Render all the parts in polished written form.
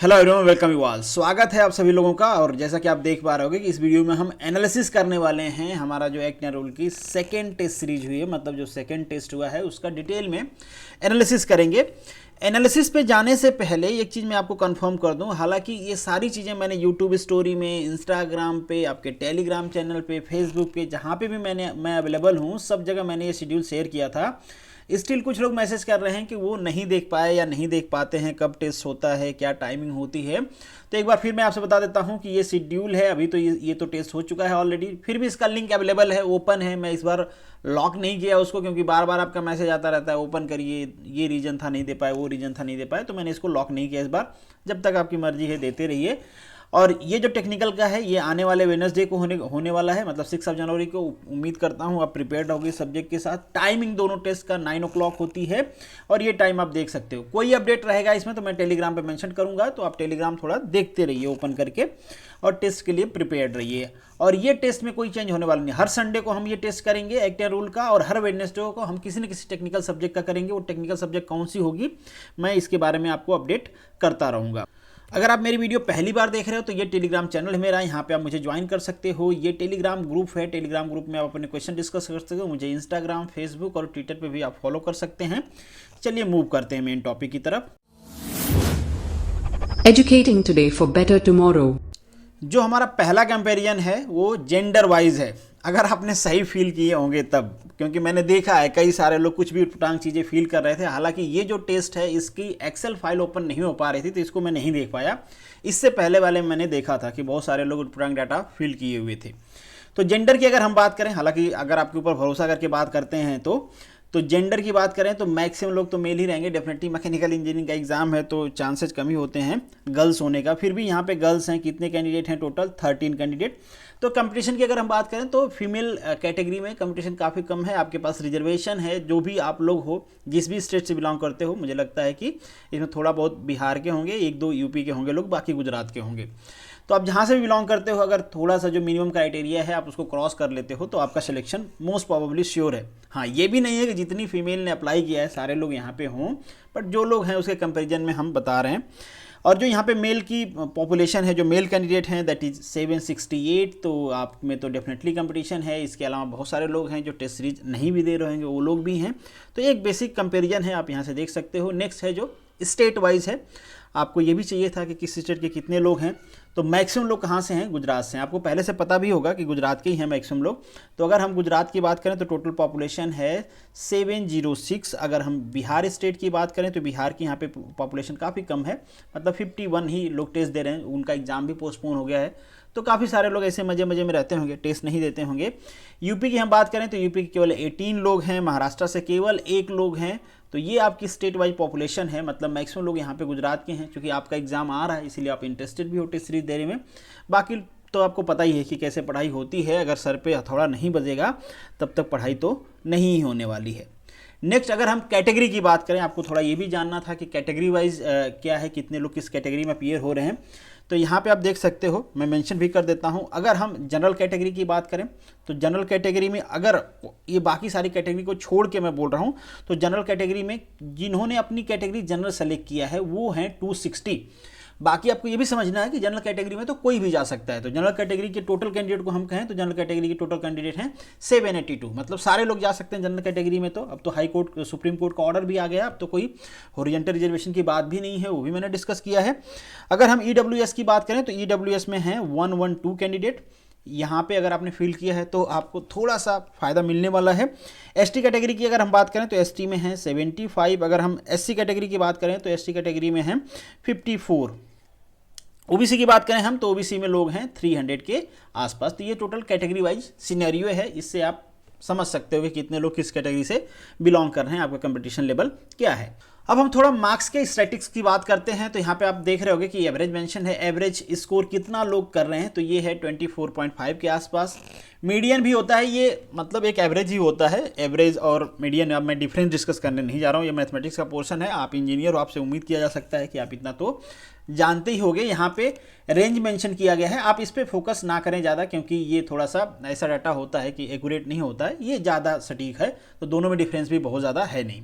Hello everyone, welcome you all. स्वागत है आप सभी लोगों का। और जैसा कि आप देख पा रहे होगे कि इस वीडियो में हम एनालिसिस करने वाले हैं हमारा जो एक्ट नया रूल की सेकेंड टेस्ट सीरीज हुई है, मतलब जो सेकेंड टेस्ट हुआ है उसका डिटेल में एनालिसिस करेंगे। एनालिसिस पे जाने से पहले एक चीज़ मैं आपको कंफर्म कर दूं, हालांकि ये सारी चीज़ें मैंने यूट्यूब स्टोरी में, इंस्टाग्राम पे, आपके टेलीग्राम चैनल पे, फेसबुक पे, जहाँ पे भी मैं अवेलेबल हूँ सब जगह मैंने ये शेड्यूल शेयर किया था। स्टिल कुछ लोग मैसेज कर रहे हैं कि वो नहीं देख पाए या नहीं देख पाते हैं कब टेस्ट होता है, क्या टाइमिंग होती है। तो एक बार फिर मैं आपसे बता देता हूं कि ये शेड्यूल है। अभी तो ये तो टेस्ट हो चुका है ऑलरेडी, फिर भी इसका लिंक अवेलेबल है, ओपन है। मैं इस बार लॉक नहीं किया उसको, क्योंकि बार बार आपका मैसेज आता रहता है ओपन करिए, ये रीजन था नहीं दे पाए, वो रीजन था नहीं दे पाए, तो मैंने इसको लॉक नहीं किया इस बार। जब तक आपकी मर्जी है देते रहिए। और ये जो टेक्निकल का है ये आने वाले वेडनेसडे को होने वाला है, मतलब 6 जनवरी को। उम्मीद करता हूँ आप प्रिपेयर्ड होगी सब्जेक्ट के साथ। टाइमिंग दोनों टेस्ट का 9 o'clock होती है और ये टाइम आप देख सकते हो। कोई अपडेट रहेगा इसमें तो मैं टेलीग्राम पे मेंशन करूंगा, तो आप टेलीग्राम थोड़ा देखते रहिए ओपन करके और टेस्ट के लिए प्रिपेयर्ड रहिए। और ये टेस्ट में कोई चेंज होने वाला नहीं। हर संडे को हम ये टेस्ट करेंगे एक्ट रूल का, और हर वेडनेसडे को हम किसी न किसी टेक्निकल सब्जेक्ट का करेंगे। वो टेक्निकल सब्जेक्ट कौन सी होगी मैं इसके बारे में आपको अपडेट करता रहूँगा। अगर आप मेरी वीडियो पहली बार देख रहे हो तो ये टेलीग्राम चैनल है मेरा, यहाँ पे आप मुझे ज्वाइन कर सकते हो। ये टेलीग्राम ग्रुप है, टेलीग्राम ग्रुप में आप अपने क्वेश्चन डिस्कस कर सकते हो। मुझे इंस्टाग्राम, फेसबुक और ट्विटर पे भी आप फॉलो कर सकते हैं। चलिए मूव करते हैं मेन टॉपिक की तरफ। Educating today for better tomorrow. जो हमारा पहला कंपेरिजन है वो जेंडर वाइज है, अगर आपने सही फील किए होंगे तब, क्योंकि मैंने देखा है कई सारे लोग कुछ भी उटपटांग चीज़ें फील कर रहे थे। हालांकि ये जो टेस्ट है इसकी एक्सेल फाइल ओपन नहीं हो पा रही थी, तो इसको मैं नहीं देख पाया। इससे पहले वाले मैंने देखा था कि बहुत सारे लोग उटपटांग डाटा फील किए हुए थे। तो जेंडर की अगर हम बात करें, हालांकि अगर आपके ऊपर भरोसा करके बात करते हैं तो जेंडर की बात करें तो मैक्सिमम लोग तो मेल ही रहेंगे। डेफिनेटली मैकेनिकल इंजीनियरिंग का एग्जाम है तो चांसेस कम ही होते हैं गर्ल्स होने का। फिर भी यहाँ पे गर्ल्स हैं, कितने कैंडिडेट हैं टोटल? 13 कैंडिडेट। तो कंपटीशन की अगर हम बात करें तो फीमेल कैटेगरी में कंपटीशन काफ़ी कम है। आपके पास रिजर्वेशन है, जो भी आप लोग हो, जिस भी स्टेट से बिलोंग करते हो। मुझे लगता है कि इसमें थोड़ा बहुत बिहार के होंगे, 1-2 यूपी के होंगे लोग, बाकी गुजरात के होंगे। तो आप जहाँ से भी बिलोंग करते हो, अगर थोड़ा सा जो मिनिमम क्राइटेरिया है आप उसको क्रॉस कर लेते हो तो आपका सिलेक्शन मोस्ट प्रोबेबली श्योर है। हाँ, ये भी नहीं है कि जितनी फीमेल ने अप्लाई किया है सारे लोग यहाँ पे हों, बट जो लोग हैं उसके कंपैरिजन में हम बता रहे हैं। और जो यहाँ पे मेल की पॉपुलेशन है, जो मेल कैंडिडेट हैं दैट इज़ 768, तो आप में तो डेफिनेटली कंपटीशन है। इसके अलावा बहुत सारे लोग हैं जो टेस्ट सीरीज नहीं भी दे रहे होंगे, वो लोग भी हैं। तो एक बेसिक कंपैरिजन है, आप यहाँ से देख सकते हो। नेक्स्ट है जो स्टेट वाइज है, आपको ये भी चाहिए था कि किस स्टेट के कितने लोग हैं। तो मैक्सिमम लोग कहाँ से हैं? गुजरात से हैं। आपको पहले से पता भी होगा कि गुजरात के ही हैं मैक्सिमम लोग। तो अगर हम गुजरात की बात करें तो टोटल पॉपुलेशन है 706। अगर हम बिहार स्टेट की बात करें तो बिहार की यहाँ पे पॉपुलेशन काफ़ी कम है, मतलब 51 ही लोग टेस्ट दे रहे हैं। उनका एग्ज़ाम भी पोस्टपोन हो गया है, तो काफ़ी सारे लोग ऐसे मजे मजे में रहते होंगे, टेस्ट नहीं देते होंगे। यूपी की हम बात करें तो यूपी के केवल 18 लोग हैं, महाराष्ट्र से केवल 1 लोग हैं। तो ये आपकी स्टेट वाइज पॉपुलेशन है, मतलब मैक्सिमम लोग यहाँ पे गुजरात के हैं। क्योंकि आपका एग्जाम आ रहा है इसीलिए आप इंटरेस्टेड भी हो टेस्ट सीरीज देने में। बाकी तो आपको पता ही है कि कैसे पढ़ाई होती है, अगर सर पे हथौड़ा नहीं बजेगा तब तक पढ़ाई तो नहीं ही होने वाली है। नेक्स्ट अगर हम कैटेगरी की बात करें, आपको थोड़ा ये भी जानना था कि कैटेगरी वाइज क्या है, कितने लोग किस कैटेगरी में अपीयर हो रहे हैं। तो यहाँ पे आप देख सकते हो, मैं मेंशन भी कर देता हूँ। अगर हम जनरल कैटेगरी की बात करें तो जनरल कैटेगरी में, अगर ये बाकी सारी कैटेगरी को छोड़ के मैं बोल रहा हूँ, तो जनरल कैटेगरी में जिन्होंने अपनी कैटेगरी जनरल सेलेक्ट किया है वो हैं 260। बाकी आपको ये भी समझना है कि जनरल कैटेगरी में तो कोई भी जा सकता है। तो जनरल कैटेगरी के टोटल कैंडिडेट को हम कहें तो जनरल कैटेगरी के टोटल कैंडिडेट हैं 782, मतलब सारे लोग जा सकते हैं जनरल कैटेगरी में। तो अब तो हाई कोर्ट, सुप्रीम कोर्ट का ऑर्डर भी आ गया, अब तो कोई हॉरिजॉन्टल रिजर्वेशन की बात भी नहीं है, वो भी मैंने डिस्कस किया है। अगर हम ईडब्ल्यूएस की बात करें तो ईडब्ल्यूएस में हैं 112 कैंडिडेट। यहाँ पे अगर आपने फील किया है तो आपको थोड़ा सा फ़ायदा मिलने वाला है। एसटी कैटेगरी की अगर हम बात करें तो एसटी में हैं 75। अगर हम एससी कैटेगरी की बात करें तो एससी कैटेगरी में हैं 54। ओबीसी की बात करें हम तो ओबीसी में लोग हैं 300 के आसपास। तो ये टोटल कैटेगरी वाइज सिनेरियो है, इससे आप समझ सकते हो कि कितने लोग किस कैटेगरी से बिलोंग कर रहे हैं, आपका कंपटीशन लेवल क्या है। अब हम थोड़ा मार्क्स के स्टैटिक्स की बात करते हैं। तो यहाँ पे आप देख रहे होगे कि एवरेज मेंशन है, एवरेज स्कोर कितना लोग कर रहे हैं, तो ये है 24.5 के आसपास। मीडियन भी होता है ये, मतलब एक एवरेज ही होता है। एवरेज और मीडियन अब मैं डिफरेंस डिस्कस करने नहीं जा रहा हूँ, ये मैथमेटिक्स का पोर्शन है। आप इंजीनियर हो, आपसे उम्मीद किया जा सकता है कि आप इतना तो जानते ही होंगे। यहाँ पे रेंज मेंशन किया गया है, आप इस पर फोकस ना करें ज़्यादा, क्योंकि ये थोड़ा सा ऐसा डाटा होता है कि एक्यूरेट नहीं होता है, ये ज़्यादा सटीक है। तो दोनों में डिफरेंस भी बहुत ज़्यादा है नहीं।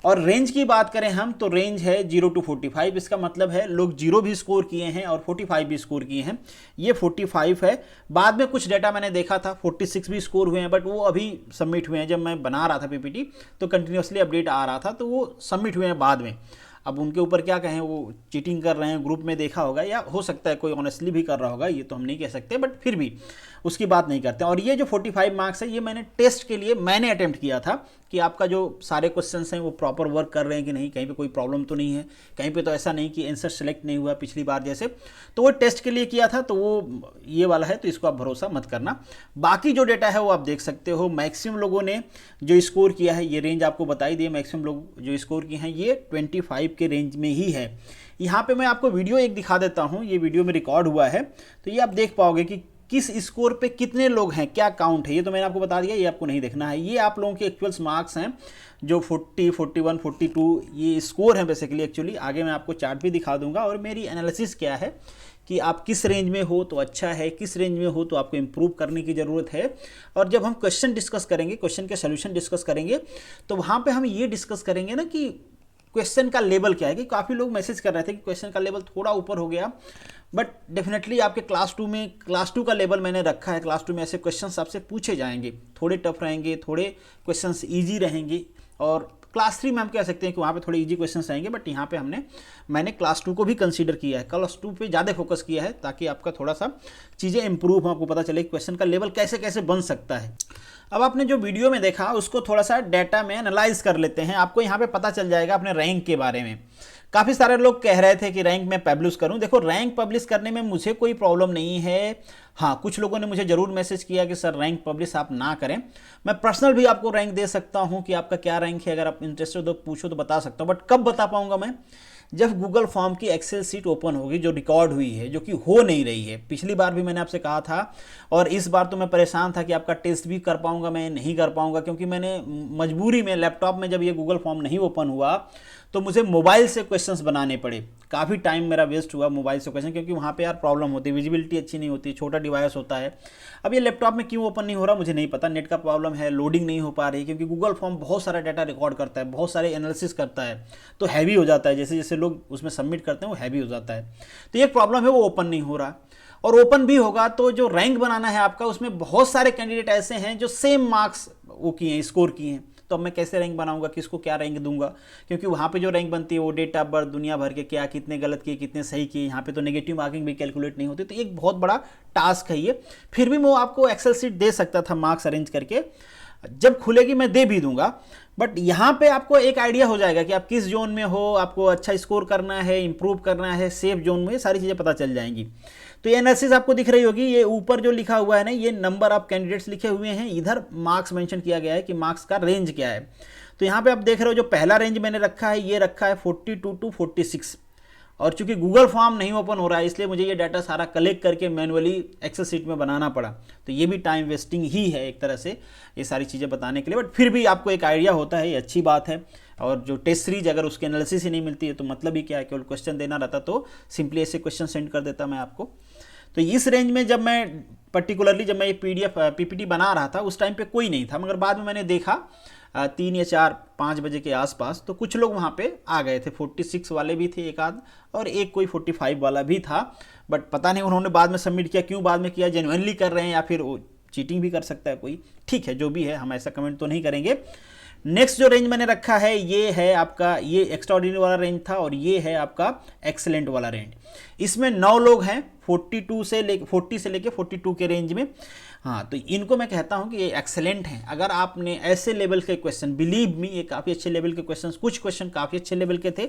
और रेंज की बात करें हम तो रेंज है 0 to 45। इसका मतलब है लोग 0 भी स्कोर किए हैं और 45 भी स्कोर किए हैं। ये 45 है। बाद में कुछ डेटा मैंने देखा था 46 भी स्कोर हुए हैं, बट वो अभी सबमिट हुए हैं। जब मैं बना रहा था पीपीटी तो कंटिन्यूसली अपडेट आ रहा था, तो वो सबमिट हुए हैं बाद में। अब उनके ऊपर क्या कहें, वो चीटिंग कर रहे हैं, ग्रुप में देखा होगा, या हो सकता है कोई ऑनेस्टली भी कर रहा होगा, ये तो हम नहीं कह सकते, बट फिर भी उसकी बात नहीं करते। और ये जो 45 मार्क्स है, ये मैंने टेस्ट के लिए मैंने अटेम्प्ट किया था कि आपका जो सारे क्वेश्चंस हैं वो प्रॉपर वर्क कर रहे हैं कि नहीं, कहीं पे कोई प्रॉब्लम तो नहीं है, कहीं पे तो ऐसा नहीं कि आंसर सेलेक्ट नहीं हुआ पिछली बार जैसे। तो वो टेस्ट के लिए किया था, तो वो ये वाला है, तो इसको आप भरोसा मत करना। बाकी जो डेटा है वो आप देख सकते हो। मैक्सिमम लोगों ने जो स्कोर किया है, ये रेंज आपको बताई दी, मैक्सिमम लोग जो स्कोर किए हैं ये 25 के रेंज में ही है। यहाँ पे मैं आपको वीडियो एक दिखा देता हूँ, ये वीडियो में रिकॉर्ड हुआ है, तो ये आप देख पाओगे कि किस स्कोर पे कितने लोग हैं, क्या काउंट है। ये तो मैंने आपको बता दिया, ये आपको नहीं देखना है। ये आप लोगों के एक्चुअल्स मार्क्स हैं जो 40, 41, 42 ये स्कोर हैं बेसिकली। एक्चुअली आगे मैं आपको चार्ट भी दिखा दूंगा। और मेरी एनालिसिस क्या है कि आप किस रेंज में हो तो अच्छा है, किस रेंज में हो तो आपको इम्प्रूव करने की ज़रूरत है। और जब हम क्वेश्चन डिस्कस करेंगे, क्वेश्चन के सोल्यूशन डिस्कस करेंगे, तो वहाँ पर हम ये डिस्कस करेंगे ना कि क्वेश्चन का लेवल क्या है। कि काफ़ी लोग मैसेज कर रहे थे कि क्वेश्चन का लेवल थोड़ा ऊपर हो गया, बट डेफिनेटली आपके क्लास 2 में, क्लास 2 का लेवल मैंने रखा है। क्लास 2 में ऐसे क्वेश्चंस आपसे पूछे जाएंगे, थोड़े टफ रहेंगे, थोड़े क्वेश्चंस इजी रहेंगे। और क्लास 3 में हम कह सकते हैं कि वहाँ पे थोड़े इजी क्वेश्चंस रहेंगे, बट यहाँ पे मैंने क्लास 2 को भी कंसीडर किया है, क्लास 2 पे ज़्यादा फोकस किया है, ताकि आपका थोड़ा सा चीज़ें इंप्रूव हो, आपको पता चले कि क्वेश्चन का लेवल कैसे कैसे बन सकता है। अब आपने जो वीडियो में देखा उसको थोड़ा सा डाटा में एनालाइज कर लेते हैं। आपको यहाँ पे पता चल जाएगा अपने रैंक के बारे में। काफ़ी सारे लोग कह रहे थे कि रैंक मैं पब्लिश करूं। देखो, रैंक पब्लिश करने में मुझे कोई प्रॉब्लम नहीं है। हाँ, कुछ लोगों ने मुझे ज़रूर मैसेज किया कि सर रैंक पब्लिश आप ना करें। मैं पर्सनल भी आपको रैंक दे सकता हूं कि आपका क्या रैंक है, अगर आप इंटरेस्टेड हो तो पूछो तो बता सकता हूं। बट कब बता पाऊंगा मैं? जब गूगल फॉर्म की एक्सेल सीट ओपन होगी, जो रिकॉर्ड हुई है, जो कि हो नहीं रही है। पिछली बार भी मैंने आपसे कहा था, और इस बार तो मैं परेशान था कि आपका टेस्ट भी कर पाऊंगा मैं, नहीं कर पाऊंगा, क्योंकि मैंने मजबूरी में लैपटॉप में जब ये गूगल फॉर्म नहीं ओपन हुआ तो मुझे मोबाइल से क्वेश्चंस बनाने पड़े। काफ़ी टाइम मेरा वेस्ट हुआ मोबाइल से क्वेश्चन, क्योंकि वहाँ पे यार प्रॉब्लम होती है, विजिबिलिटी अच्छी नहीं होती, छोटा डिवाइस होता है। अब ये लैपटॉप में क्यों ओपन नहीं हो रहा मुझे नहीं पता, नेट का प्रॉब्लम है, लोडिंग नहीं हो पा रही, क्योंकि गूगल फॉर्म बहुत सारा डाटा रिकॉर्ड करता है, बहुत सारे एनालिसिस करता है, तो हैवी हो जाता है। जैसे जैसे लोग उसमें सबमिट करते हैं वो हैवी हो जाता है। तो ये प्रॉब्लम है, वो ओपन नहीं हो रहा। और ओपन भी होगा तो जो रैंक बनाना है आपका, उसमें बहुत सारे कैंडिडेट ऐसे हैं जो सेम मार्क्स वो किए हैं, स्कोर किए हैं। तो अब मैं कैसे रैंक बनाऊंगा, किसको क्या रैंक दूंगा? क्योंकि वहाँ पे जो रैंक बनती है वो डेट ऑफ बर्थ, दुनिया भर के क्या कितने गलत किए कितने सही किए, यहाँ पे तो नेगेटिव मार्किंग भी कैलकुलेट नहीं होती। तो एक बहुत बड़ा टास्क है ये। फिर भी मैं आपको एक्सेल सीट दे सकता था मार्क्स अरेंज करके, जब खुलेगी मैं दे भी दूंगा। बट यहाँ पे आपको एक आइडिया हो जाएगा कि आप किस जोन में हो, आपको अच्छा स्कोर करना है, इंप्रूव करना है, सेफ जोन में, सारी चीज़ें पता चल जाएंगी। तो ये एनालिसिस आपको दिख रही होगी, ये ऊपर जो लिखा हुआ है ना, ये नंबर ऑफ कैंडिडेट्स लिखे हुए हैं, इधर मार्क्स मेंशन किया गया है कि मार्क्स का रेंज क्या है। तो यहाँ पे आप देख रहे हो जो पहला रेंज मैंने रखा है, ये रखा है 42 to 46। और चूंकि गूगल फॉर्म नहीं ओपन हो रहा है, इसलिए मुझे ये डाटा सारा कलेक्ट करके मैनुअली एक्सेल सीट में बनाना पड़ा। तो ये भी टाइम वेस्टिंग ही है एक तरह से, ये सारी चीज़ें बताने के लिए। बट फिर भी आपको एक आइडिया होता है, ये अच्छी बात है। और जो टेस्ट सीरीज अगर उसकी एनालिसिस ही नहीं मिलती है तो मतलब ही क्या है, केवल क्वेश्चन देना रहता तो सिंपली ऐसे क्वेश्चन सेंड कर देता मैं आपको। तो इस रेंज में जब मैं पर्टिकुलरली जब मैं ये पीपीटी बना रहा था उस टाइम पे कोई नहीं था, मगर बाद में मैंने देखा 3 या 4, 5 बजे के आसपास तो कुछ लोग वहाँ पे आ गए थे। 46 वाले भी थे एक आध, और एक कोई 45 वाला भी था। बट पता नहीं उन्होंने बाद में सबमिट किया, क्यों बाद में किया, जेन्युइनली कर रहे हैं या फिर वो चीटिंग भी कर सकता है कोई। ठीक है, जो भी है, हम ऐसा कमेंट तो नहीं करेंगे। नेक्स्ट जो रेंज मैंने रखा है ये है आपका, ये एक्स्ट्राऑर्डिनरी वाला रेंज था, और ये है आपका एक्सेलेंट वाला रेंज। इसमें 9 लोग हैं 40 से लेके 42 के रेंज में। हाँ, तो इनको मैं कहता हूँ कि ये एक्सेलेंट हैं। अगर आपने ऐसे लेवल के क्वेश्चन, बिलीव मी ये काफ़ी अच्छे लेवल के क्वेश्चन, कुछ क्वेश्चन काफ़ी अच्छे लेवल के थे।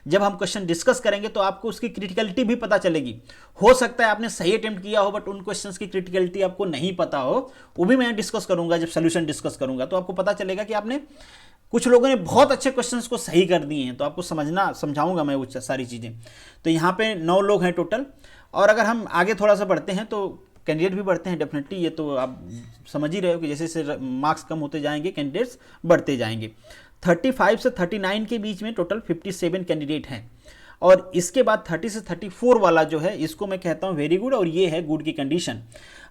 जब हम क्वेश्चन डिस्कस करेंगे तो आपको उसकी क्रिटिकलिटी भी पता चलेगी। हो सकता है आपने सही अटेम्प्ट किया हो बट उन क्वेश्चंस की क्रिटिकलिटी आपको नहीं पता हो, वो भी मैं डिस्कस करूंगा जब सोल्यूशन डिस्कस करूंगा। तो आपको पता चलेगा कि आपने, कुछ लोगों ने बहुत अच्छे क्वेश्चंस को सही कर दिए हैं, तो आपको समझाऊंगा मैं वो सारी चीज़ें। तो यहाँ पे 9 लोग हैं टोटल। और अगर हम आगे थोड़ा सा बढ़ते हैं तो कैंडिडेट भी बढ़ते हैं डेफिनेटली, ये तो आप समझ ही रहे हो कि जैसे जैसे मार्क्स कम होते जाएंगे कैंडिडेट्स बढ़ते जाएंगे। 35 से 39 के बीच में टोटल 57 कैंडिडेट हैं। और इसके बाद 30 से 34 वाला जो है इसको मैं कहता हूँ वेरी गुड और ये है गुड की कंडीशन।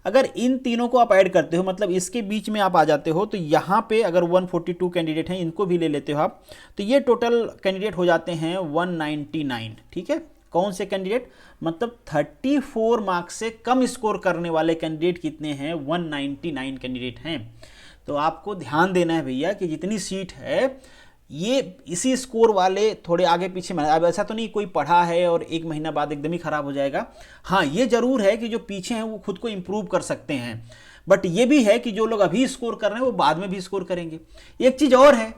अगर इन तीनों को आप ऐड करते हो, मतलब इसके बीच में आप आ जाते हो, तो यहाँ पे अगर 142 कैंडिडेट हैं, इनको भी ले लेते हो आप, तो ये टोटल कैंडिडेट हो जाते हैं 199। ठीक है, कौन से कैंडिडेट, मतलब 34 मार्क्स से कम स्कोर करने वाले कैंडिडेट कितने हैं, 199 कैंडिडेट हैं। तो आपको ध्यान देना है भैया कि जितनी सीट है ये इसी स्कोर वाले थोड़े आगे पीछे में। अब ऐसा तो नहीं कोई पढ़ा है और एक महीना बाद एकदम ही खराब हो जाएगा। हाँ, ये जरूर है कि जो पीछे हैं वो खुद को इम्प्रूव कर सकते हैं, बट ये भी है कि जो लोग अभी स्कोर कर रहे हैं वो बाद में भी स्कोर करेंगे। एक चीज़ और है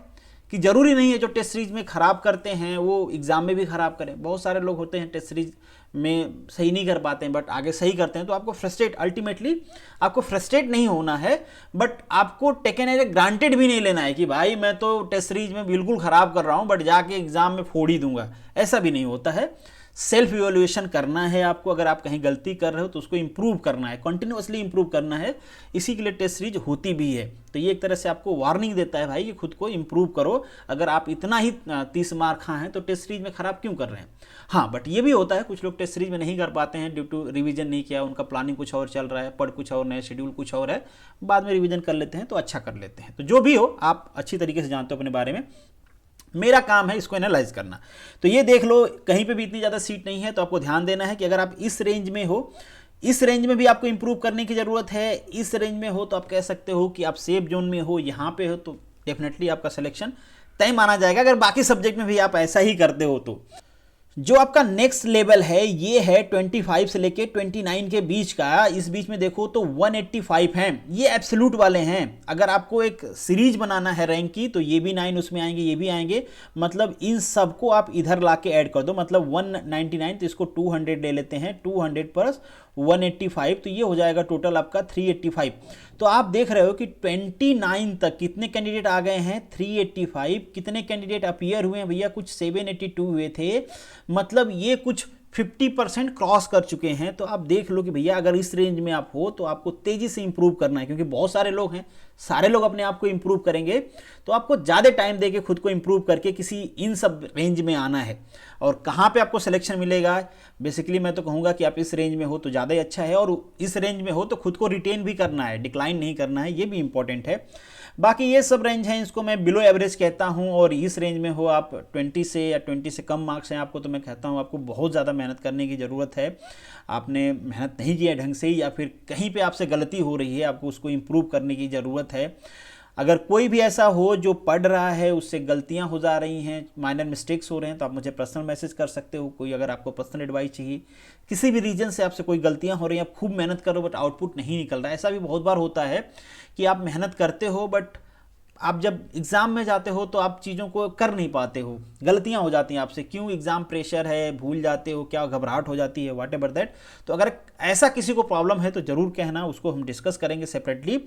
कि जरूरी नहीं है जो टेस्ट सीरीज में खराब करते हैं वो एग्जाम में भी खराब करें। बहुत सारे लोग होते हैं टेस्ट सीरीज में सही नहीं कर पाते हैं बट आगे सही करते हैं, तो आपको फ्रस्ट्रेट, अल्टीमेटली आपको फ्रस्ट्रेट नहीं होना है, बट आपको टेकन एज ए ग्रांटेड भी नहीं लेना है कि भाई मैं तो टेस्ट सीरीज में बिल्कुल खराब कर रहा हूं बट जाके एग्जाम में फोड़ ही दूंगा। ऐसा भी नहीं होता है। सेल्फ इवैल्यूएशन करना है आपको। अगर आप कहीं गलती कर रहे हो तो उसको इंप्रूव करना है, कंटिन्यूअसली इंप्रूव करना है। इसी के लिए टेस्ट सीरीज होती भी है। तो ये एक तरह से आपको वार्निंग देता है भाई कि खुद को इंप्रूव करो। अगर आप इतना ही 30 मार्क हैं तो टेस्ट सीरीज में खराब क्यों कर रहे हैं। हाँ, बट ये भी होता है कुछ लोग टेस्ट सीरीज में नहीं कर पाते हैं ड्यू टू रिवीजन नहीं किया, उनका प्लानिंग कुछ और चल रहा है, पढ़ कुछ और, नया शेड्यूल कुछ और है, बाद में रिवीजन कर लेते हैं तो अच्छा कर लेते हैं। तो जो भी हो, आप अच्छी तरीके से जानते हो अपने बारे में, मेरा काम है इसको एनालाइज करना। तो ये देख लो, कहीं पे भी इतनी ज़्यादा सीट नहीं है, तो आपको ध्यान देना है कि अगर आप इस रेंज में हो, इस रेंज में भी आपको इंप्रूव करने की ज़रूरत है। इस रेंज में हो तो आप कह सकते हो कि आप सेफ जोन में हो, यहाँ पे हो तो डेफिनेटली आपका सिलेक्शन तय माना जाएगा। अगर बाकी सब्जेक्ट में भी आप ऐसा ही करते हो तो जो आपका नेक्स्ट लेवल है ये है 25 से लेके 29 के बीच का। इस बीच में देखो तो 185 हैं, ये एब्सोल्यूट वाले हैं। अगर आपको एक सीरीज बनाना है रैंक की तो ये भी 9 उसमें आएंगे, ये भी आएंगे, मतलब इन सबको आप इधर ला के ऐड कर दो, मतलब 199, तो इसको 200 ले लेते हैं, 200 प्लस 185, तो ये हो जाएगा टोटल आपका 385। तो आप देख रहे हो कि 29 तक कितने कैंडिडेट आ गए हैं, 385। कितने कैंडिडेट अपीयर हुए हैं भैया, कुछ 782 हुए थे, मतलब ये कुछ 50% क्रॉस कर चुके हैं। तो आप देख लो कि भैया अगर इस रेंज में आप हो तो आपको तेजी से इंप्रूव करना है, क्योंकि बहुत सारे लोग हैं, सारे लोग अपने आप को इंप्रूव करेंगे, तो आपको ज़्यादा टाइम देके खुद को इंप्रूव करके किसी इन सब रेंज में आना है। और कहाँ पे आपको सिलेक्शन मिलेगा, बेसिकली मैं तो कहूँगा कि आप इस रेंज में हो तो ज़्यादा ही अच्छा है, और इस रेंज में हो तो खुद को रिटेन भी करना है, डिक्लाइन नहीं करना है, ये भी इंपॉर्टेंट है। बाकी ये सब रेंज हैं, इसको मैं बिलो एवरेज कहता हूँ। और इस रेंज में हो आप 20 से या 20 से कम मार्क्स हैं आपको, तो मैं कहता हूँ आपको बहुत ज़्यादा मेहनत करने की ज़रूरत है। आपने मेहनत नहीं किया ढंग से, या फिर कहीं पे आपसे गलती हो रही है, आपको उसको इम्प्रूव करने की ज़रूरत है। अगर कोई भी ऐसा हो जो पढ़ रहा है उससे गलतियां हो जा रही हैं, माइनर मिस्टेक्स हो रहे हैं, तो आप मुझे पर्सनल मैसेज कर सकते हो। कोई अगर आपको पर्सनल एडवाइस चाहिए, किसी भी रीजन से आपसे कोई गलतियां हो रही हैं, आप खूब मेहनत करो बट आउटपुट नहीं निकल रहा है। ऐसा भी बहुत बार होता है कि आप मेहनत करते हो बट आप जब एग्ज़ाम में जाते हो तो आप चीज़ों को कर नहीं पाते हो, गलतियां हो जाती हैं आपसे। क्यों, एग्ज़ाम प्रेशर है, भूल जाते हो, क्या घबराहट हो जाती है, व्हाट एवर दैट। तो अगर ऐसा किसी को प्रॉब्लम है तो ज़रूर कहना, उसको हम डिस्कस करेंगे सेपरेटली।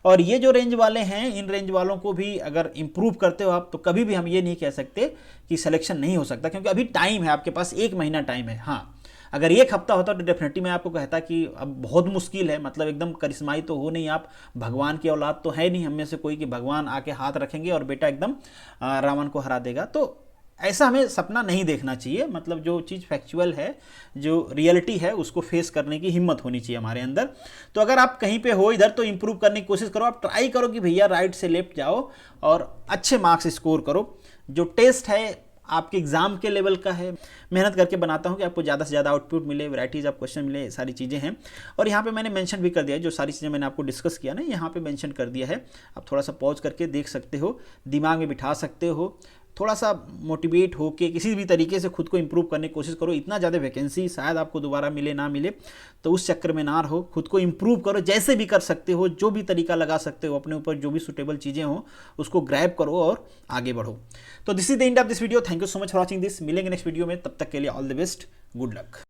और ये जो रेंज वाले हैं, इन रेंज वालों को भी अगर इम्प्रूव करते हो आप, तो कभी भी हम ये नहीं कह सकते कि सिलेक्शन नहीं हो सकता, क्योंकि अभी टाइम है, आपके पास 1 महीना टाइम है। हाँ, अगर 1 हफ्ता होता तो डेफिनेटली मैं आपको कहता कि अब बहुत मुश्किल है, मतलब एकदम करिश्माई तो हो नहीं, आप भगवान की औलाद तो है नहीं हम में से कोई कि भगवान आके हाथ रखेंगे और बेटा एकदम रावण को हरा देगा। तो ऐसा हमें सपना नहीं देखना चाहिए। मतलब जो चीज़ फैक्चुअल है, जो रियलिटी है, उसको फेस करने की हिम्मत होनी चाहिए हमारे अंदर। तो अगर आप कहीं पे हो इधर तो इंप्रूव करने की कोशिश करो, आप ट्राई करो कि भैया राइट से लेफ्ट जाओ और अच्छे मार्क्स स्कोर करो। जो टेस्ट है आपके एग्जाम के लेवल का है, मेहनत करके बनाता हूँ कि आपको ज़्यादा से ज़्यादा आउटपुट मिले, वैराइटीज़ ऑफ क्वेश्चन मिले, सारी चीज़ें हैं। और यहाँ पे मैंने मेंशन भी कर दिया है, जो सारी चीज़ें मैंने आपको डिस्कस किया ना, यहाँ पे मेंशन कर दिया है। आप थोड़ा सा पॉज करके देख सकते हो, दिमाग में बिठा सकते हो, थोड़ा सा मोटिवेट हो के किसी भी तरीके से खुद को इंप्रूव करने की कोशिश करो। इतना ज़्यादा वैकेंसी शायद आपको दोबारा मिले ना मिले, तो उस चक्कर में ना रहो, खुद को इंप्रूव करो, जैसे भी कर सकते हो, जो भी तरीका लगा सकते हो अपने ऊपर, जो भी सुटेबल चीज़ें हो उसको ग्रैब करो और आगे बढ़ो। तो this is the end of this video. Thank you so much for watching this. मिलेंगे नेक्स्ट वीडियो में, तब तक के लिए all the best, good luck.